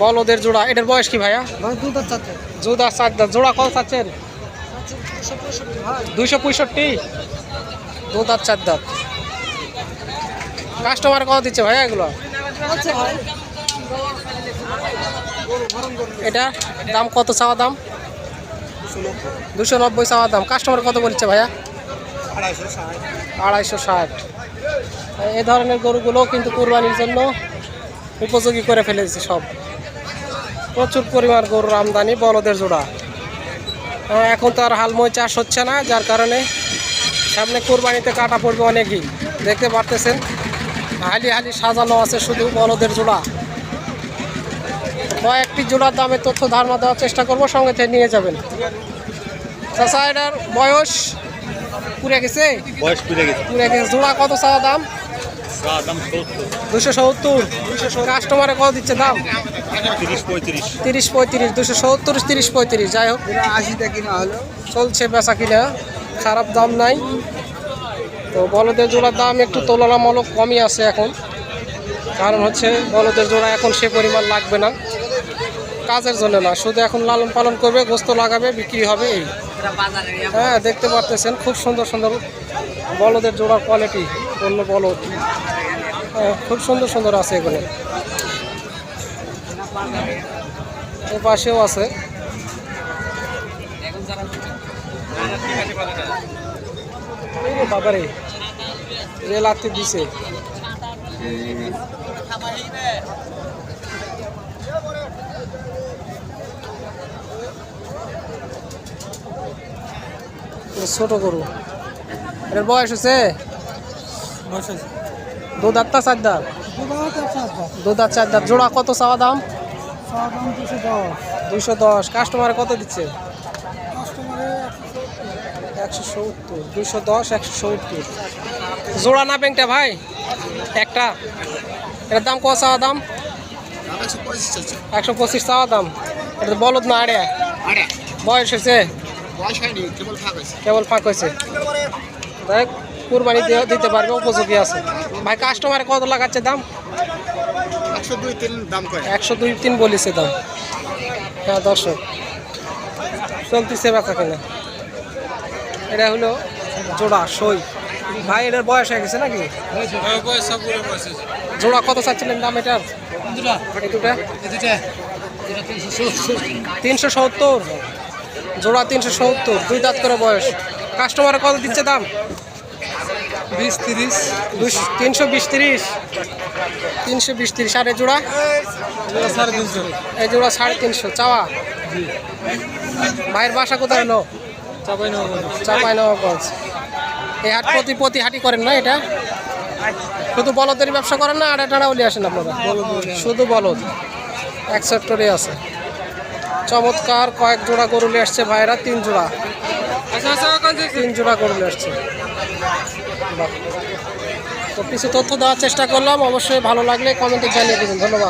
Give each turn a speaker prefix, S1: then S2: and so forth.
S1: বলদের জোড়া, এটার বয়স কি ভাইয়া? দুধ আর 4 দাঁত। জোড়া কত চাচ্ছেন? 265। দুধ আর 4 দাঁত। কাস্টমার কত দিচ্ছে ভাইয়া এগুলো? এটা দাম কত চাওয়া দাম? 290 চাওয়া দাম। কাস্টমার কত বলছে ভাইয়া? 260। এই ধরনের গরুগুলো কিন্তু কুরবানির জন্য উপযোগী করে ফেলেছে সব। প্রচুর পরিমাণ গরুর আমদানি। বলদের জোড়া এখন তো আর হালময় চাষ হচ্ছে না, যার কারণে সামনে কুরবানিতে কাটা পড়বে অনেকই। দেখতে পারতেছেন হালি হালি সাজানো আছে শুধু বলদের জোড়া। কয়েকটি জোড়ার দামে তথ্য ধারণা দেওয়ার চেষ্টা করব, সঙ্গে থেকে নিয়ে যাবেন। চাচা এটার বয়স পুড়ে গেছে? পুড়ে গেছে। জোড়া কত চাওয়া দাম? 270। কাস্টমারে কত দিচ্ছে দাম? 30-35। 270, 30-35। যাই হোক
S2: 80 কিনা হলো,
S1: চলছে বেচা কিনা, খারাপ দাম নাই। তো বলদের জোড়ার দাম একটু তুলনামূলক কমই আছে এখন, কারণ হচ্ছে বলদের জোড়া এখন সে পরিমাণ লাগবে না, কাজের জন্য না, শুধু এখন লালন পালন করবে, গোস্ত লাগাবে, বিক্রি হবে এই। হ্যাঁ দেখতে পারতেছেন খুব সুন্দর সুন্দর বলদের জোড়ার কোয়ালিটি, অন্য বলদ খুব সুন্দর সুন্দর আছে এগুলো। এর পাশেও আছে। বাবারে রেল আত্মি দিছে। ছোট গরু, এর বয়স হচ্ছে? দুধ আর 4 দাঁত। দুধ আর 4 দাঁত। জোড়া কত চাওয়া দাম? 210। কাস্টমারে কত দিচ্ছে? 170। 210, 170। জোড়া না ব্যাংকটা ভাই একটা? এটার দাম কত চাওয়া দাম? 125 চাওয়া দাম। এটা বলদ না আড়ে? বয়স হয়েছে? কেবল ফাঁক হয়েছে। দেখ কুরবানি দিতে পারবে, উপযোগী আছে। ভাই কাস্টমারে কত লাগাচ্ছে দাম? 102-3 বলেছে দাম। হ্যাঁ দর্শক চলতেছে বেচা কেনা। এটা হলো জোড়া সই। ভাই এটার বয়স হয়ে গেছে নাকি? জোড়া কত চাচ্ছিলেন দাম এটার? এই দুটা 370। জোড়া 370, 2 দাঁত করে বয়স। কাস্টমারে কত দিচ্ছে দাম?
S2: 20-30।
S1: 320-30। 320-30। আর এই জোড়া? এই জোড়া 350 চাওয়া। ভাইয়ের বাসা কোথায় হলো? চাঁপাইনবাবগঞ্জ। এই হাট প্রতি হাটি করেন না? এটা শুধু বলদের ব্যবসা করেন না আর এটারাও নিয়ে আসেন আপনারা? শুধু বলদ। এক সেক্টরে আছে। চমৎকার কয়েক জোড়া গরু নিয়ে আসছে ভাইয়েরা, 3 জোড়া। 3 জোড়া গরু নিয়ে আসছে। তো কিছু তথ্য দেওয়ার চেষ্টা করলাম, অবশ্যই ভালো লাগলে কমেন্টে জানিয়ে দেবেন। ধন্যবাদ।